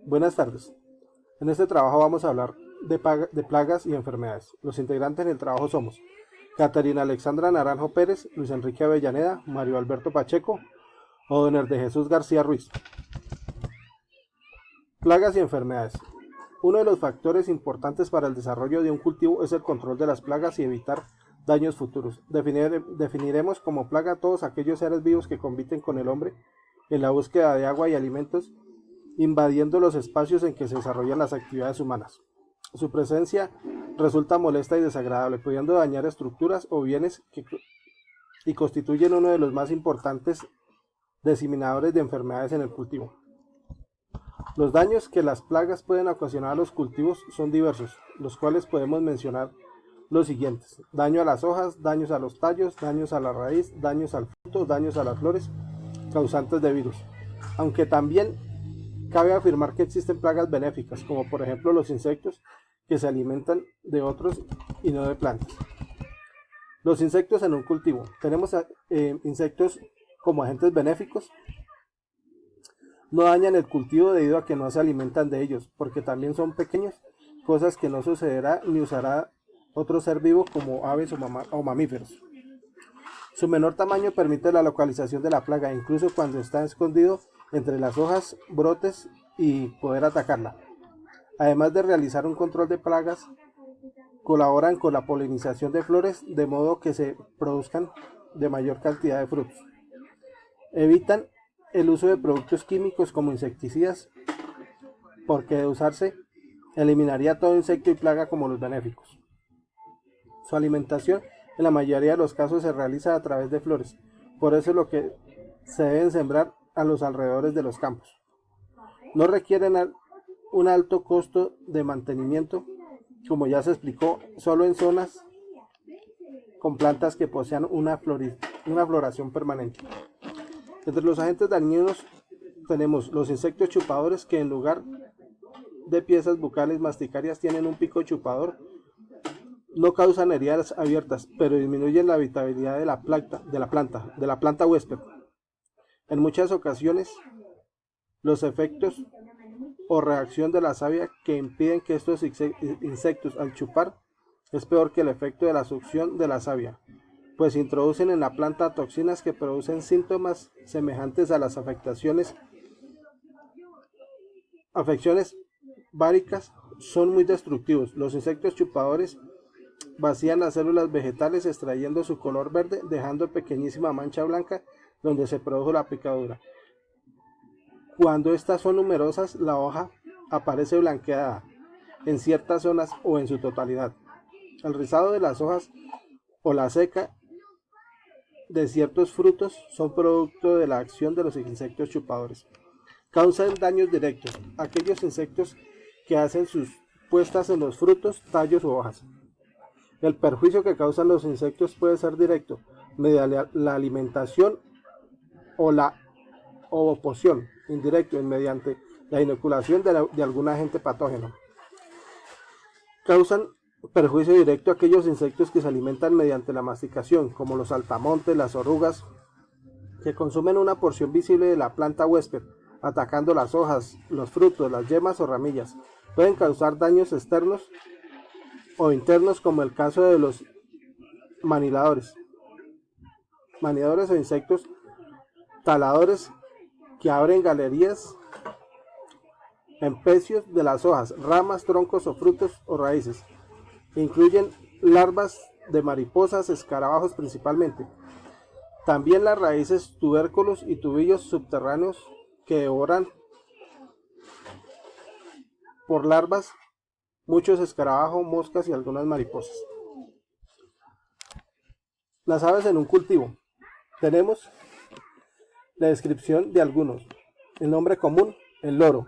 Buenas tardes. En este trabajo vamos a hablar de plagas y enfermedades. Los integrantes del trabajo somos Catarina Alexandra Naranjo Pérez, Luis Enrique Avellaneda, Mario Alberto Pacheco o Don de Jesús García Ruiz. Plagas y enfermedades. Uno de los factores importantes para el desarrollo de un cultivo es el control de las plagas y evitar daños futuros. Definiremos como plaga todos aquellos seres vivos que compiten con el hombre en la búsqueda de agua y alimentos, invadiendo los espacios en que se desarrollan las actividades humanas. Su presencia resulta molesta y desagradable, pudiendo dañar estructuras o bienes y constituyen uno de los más importantes diseminadores de enfermedades en el cultivo. Los daños que las plagas pueden ocasionar a los cultivos son diversos, los cuales podemos mencionar los siguientes: daño a las hojas, daños a los tallos, daños a la raíz, daños al fruto, daños a las flores, causantes de virus. Aunque también cabe afirmar que existen plagas benéficas, como por ejemplo los insectos, que se alimentan de otros y no de plantas. Los insectos en un cultivo. Tenemos insectos como agentes benéficos. No dañan el cultivo debido a que no se alimentan de ellos, porque también son pequeños, cosas que no sucederá ni usará otro ser vivo como aves o mamíferos. Su menor tamaño permite la localización de la plaga, incluso cuando está escondido entre las hojas, brotes, y poder atacarla. Además de realizar un control de plagas, colaboran con la polinización de flores, de modo que se produzcan de mayor cantidad de frutos. Evitan el uso de productos químicos como insecticidas, porque de usarse eliminaría todo insecto y plaga como los benéficos. Su alimentación en la mayoría de los casos se realiza a través de flores, por eso es lo que se deben sembrar a los alrededores de los campos. No requieren un alto costo de mantenimiento, como ya se explicó, solo en zonas con plantas que posean una floración permanente. Entre los agentes dañinos tenemos los insectos chupadores, que en lugar de piezas bucales masticarias tienen un pico chupador. No causan heridas abiertas, pero disminuyen la habitabilidad de la planta huésped. En muchas ocasiones, los efectos o reacción de la savia que impiden que estos insectos al chupar es peor que el efecto de la succión de la savia, pues introducen en la planta toxinas que producen síntomas semejantes a las afecciones víricas. Son muy destructivos. Los insectos chupadores vacían las células vegetales extrayendo su color verde, dejando pequeñísima mancha blanca donde se produjo la picadura. Cuando estas son numerosas, la hoja aparece blanqueada en ciertas zonas o en su totalidad. El rizado de las hojas o la seca de ciertos frutos son producto de la acción de los insectos chupadores. Causan daños directos aquellos insectos que hacen sus puestas en los frutos, tallos u hojas. El perjuicio que causan los insectos puede ser directo, mediante la alimentación, o la ovoposición, indirecto, mediante la inoculación de algún agente patógeno. Causan perjuicio directo a aquellos insectos que se alimentan mediante la masticación, como los saltamontes, las orugas, que consumen una porción visible de la planta huésped, atacando las hojas, los frutos, las yemas o ramillas. Pueden causar daños externos o internos, como el caso de los maniadores o insectos taladores, que abren galerías en pecios de las hojas, ramas, troncos o frutos o raíces. Incluyen larvas de mariposas, escarabajos principalmente. También las raíces, tubérculos y tubillos subterráneos que devoran por larvas muchos escarabajos, moscas y algunas mariposas. Las aves en un cultivo. Tenemos la descripción de algunos. El nombre común: el loro.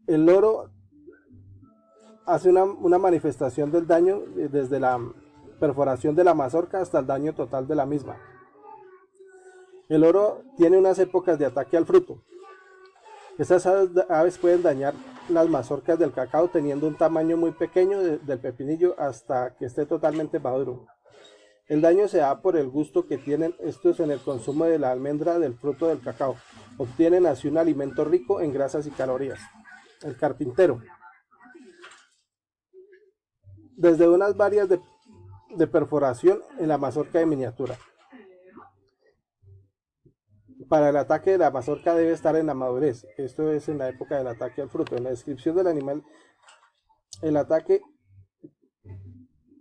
El loro hace una manifestación del daño desde la perforación de la mazorca hasta el daño total de la misma. El loro tiene unas épocas de ataque al fruto. Estas aves pueden dañar las mazorcas del cacao, teniendo un tamaño muy pequeño del pepinillo hasta que esté totalmente maduro. El daño se da por el gusto que tienen estos en el consumo de la almendra del fruto del cacao. Obtienen así un alimento rico en grasas y calorías. El carpintero. Desde unas varias de perforación en la mazorca de miniatura. Para el ataque de la mazorca debe estar en la madurez. Esto es en la época del ataque al fruto. En la descripción del animal, el ataque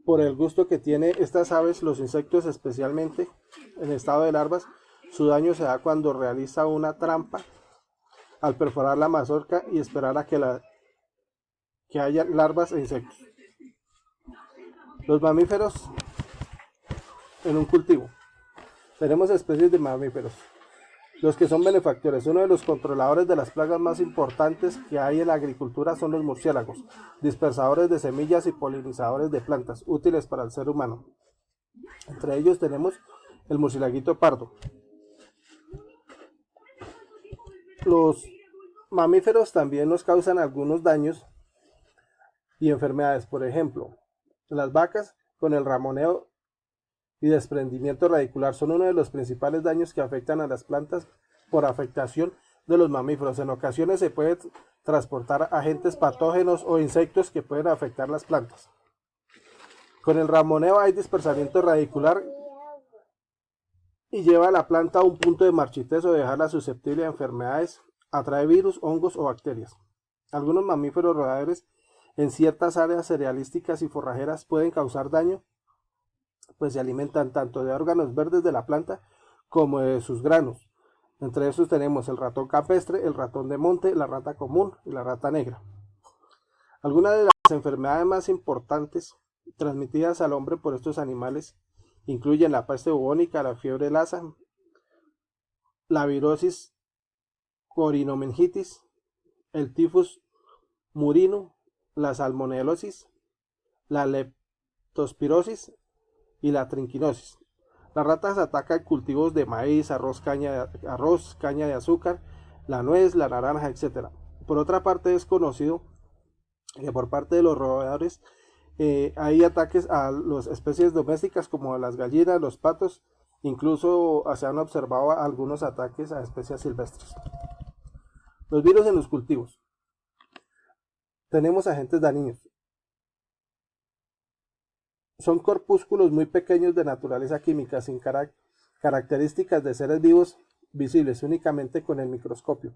por el gusto que tiene estas aves, los insectos especialmente en estado de larvas, su daño se da cuando realiza una trampa al perforar la mazorca y esperar a que haya larvas e insectos. Los mamíferos en un cultivo. Tenemos especies de mamíferos. Los que son benefactores. Uno de los controladores de las plagas más importantes que hay en la agricultura son los murciélagos, dispersadores de semillas y polinizadores de plantas, útiles para el ser humano. Entre ellos tenemos el murciélaguito pardo. Los mamíferos también nos causan algunos daños y enfermedades. Por ejemplo, las vacas con el ramoneo y desprendimiento radicular son uno de los principales daños que afectan a las plantas por afectación de los mamíferos. En ocasiones se puede transportar agentes patógenos o insectos que pueden afectar las plantas. Con el ramoneo hay dispersamiento radicular y lleva a la planta a un punto de marchitez o dejarla susceptible a enfermedades, atrae virus, hongos o bacterias. Algunos mamíferos roedores en ciertas áreas cerealísticas y forrajeras pueden causar daño, pues se alimentan tanto de órganos verdes de la planta como de sus granos. Entre estos tenemos el ratón campestre, el ratón de monte, la rata común y la rata negra. Algunas de las enfermedades más importantes transmitidas al hombre por estos animales incluyen la peste bubónica, la fiebre lasa, la virosis corinomeningitis, el tifus murino, la salmonelosis, la leptospirosis y la triquinosis. Las ratas atacan cultivos de maíz, arroz, caña de azúcar, la nuez, la naranja, etc. Por otra parte, es conocido que por parte de los roedores hay ataques a las especies domésticas como las gallinas, los patos, incluso se han observado algunos ataques a especies silvestres. Los virus en los cultivos. Tenemos agentes dañinos. Son corpúsculos muy pequeños de naturaleza química, sin características de seres vivos visibles únicamente con el microscopio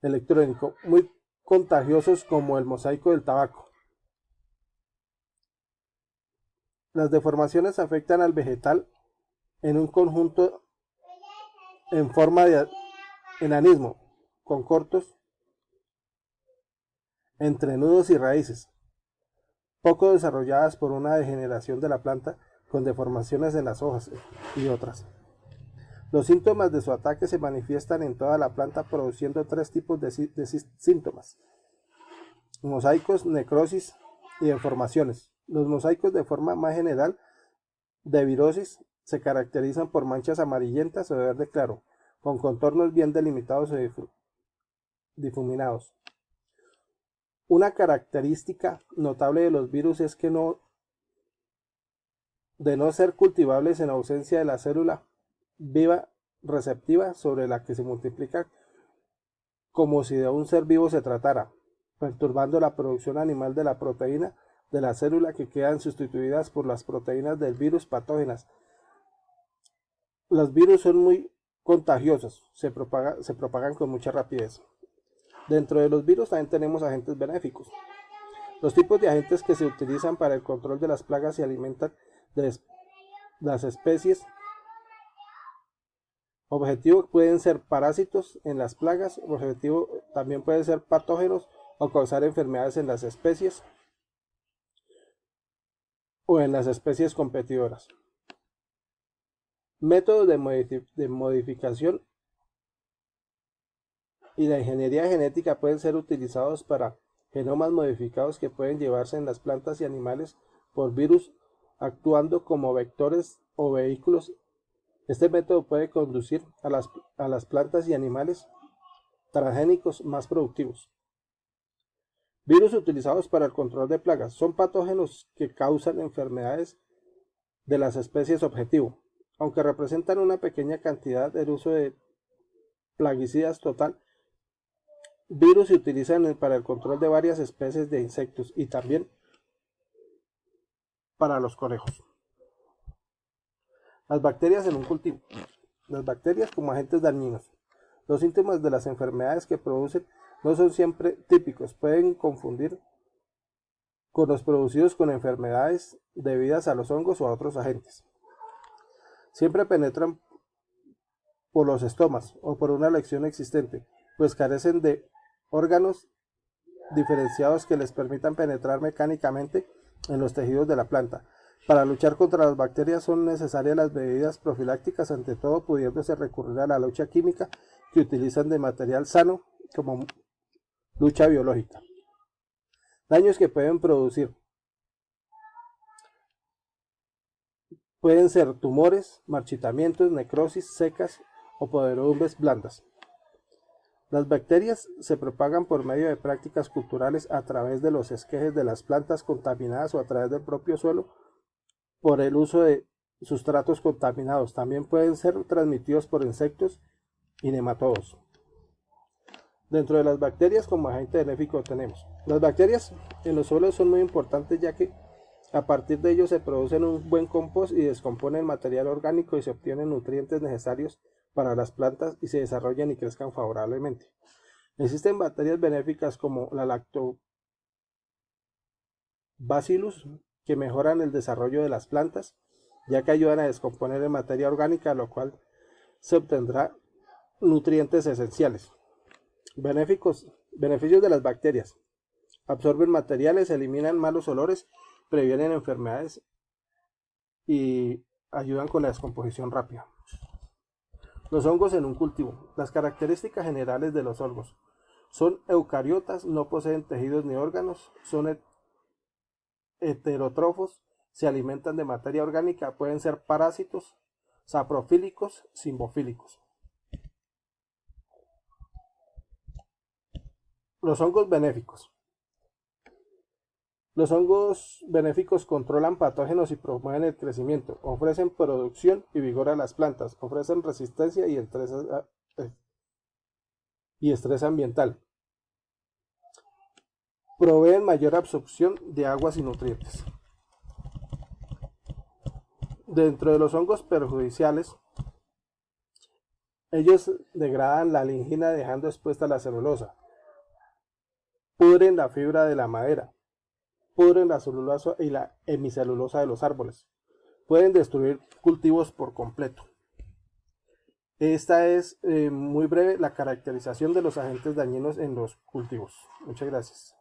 electrónico, muy contagiosos como el mosaico del tabaco. Las deformaciones afectan al vegetal en un conjunto en forma de enanismo, con cortos entrenudos y raíces, poco desarrolladas por una degeneración de la planta con deformaciones en las hojas y otras. Los síntomas de su ataque se manifiestan en toda la planta produciendo tres tipos de síntomas: mosaicos, necrosis y deformaciones. Los mosaicos de forma más general de virosis se caracterizan por manchas amarillentas o de verde claro, con contornos bien delimitados o difuminados. Una característica notable de los virus es que de no ser cultivables en ausencia de la célula viva receptiva sobre la que se multiplica como si de un ser vivo se tratara, perturbando la producción animal de la proteína de la célula que quedan sustituidas por las proteínas del virus patógenas. Los virus son muy contagiosos, se propagan con mucha rapidez. Dentro de los virus también tenemos agentes benéficos. Los tipos de agentes que se utilizan para el control de las plagas y alimentan de las especies objetivo pueden ser parásitos en las plagas, objetivo también pueden ser patógenos o causar enfermedades en las especies o en las especies competidoras. Métodos de modificación y de ingeniería genética pueden ser utilizados para genomas modificados que pueden llevarse en las plantas y animales por virus actuando como vectores o vehículos. Este método puede conducir a las plantas y animales transgénicos más productivos. Virus utilizados para el control de plagas son patógenos que causan enfermedades de las especies objetivo. Aunque representan una pequeña cantidad, el uso de plaguicidas total, virus se utilizan para el control de varias especies de insectos y también para los conejos. Las bacterias en un cultivo. Las bacterias como agentes dañinos. Los síntomas de las enfermedades que producen no son siempre típicos, pueden confundir con los producidos con enfermedades debidas a los hongos o a otros agentes. Siempre penetran por los estomas o por una lección existente, pues carecen de órganos diferenciados que les permitan penetrar mecánicamente en los tejidos de la planta. Para luchar contra las bacterias son necesarias las medidas profilácticas, ante todo pudiéndose recurrir a la lucha química que utilizan de material sano como lucha biológica. Daños que pueden producir. Pueden ser tumores, marchitamientos, necrosis, secas o podredumbres blandas. Las bacterias se propagan por medio de prácticas culturales a través de los esquejes de las plantas contaminadas o a través del propio suelo por el uso de sustratos contaminados. También pueden ser transmitidos por insectos y nematodos. Dentro de las bacterias como agente benéfico tenemos. Las bacterias en los suelos son muy importantes, ya que a partir de ellos se producen un buen compost y descomponen material orgánico y se obtienen nutrientes necesarios para las plantas y se desarrollan y crezcan favorablemente. Existen bacterias benéficas como la Lactobacillus, que mejoran el desarrollo de las plantas, ya que ayudan a descomponer en materia orgánica, lo cual se obtendrá nutrientes esenciales. Beneficios de las bacterias. Absorben materiales, eliminan malos olores, previenen enfermedades y ayudan con la descomposición rápida. Los hongos en un cultivo. Las características generales de los hongos. Son eucariotas, no poseen tejidos ni órganos, son heterótrofos, se alimentan de materia orgánica, pueden ser parásitos, saprofílicos, simbofílicos. Los hongos benéficos. Los hongos benéficos controlan patógenos y promueven el crecimiento, ofrecen producción y vigor a las plantas, ofrecen resistencia y estrés ambiental, proveen mayor absorción de aguas y nutrientes. Dentro de los hongos perjudiciales, ellos degradan la lignina dejando expuesta la celulosa, pudren la fibra de la madera, pudren la celulosa y la hemicelulosa de los árboles, pueden destruir cultivos por completo. Esta es muy breve la caracterización de los agentes dañinos en los cultivos. Muchas gracias.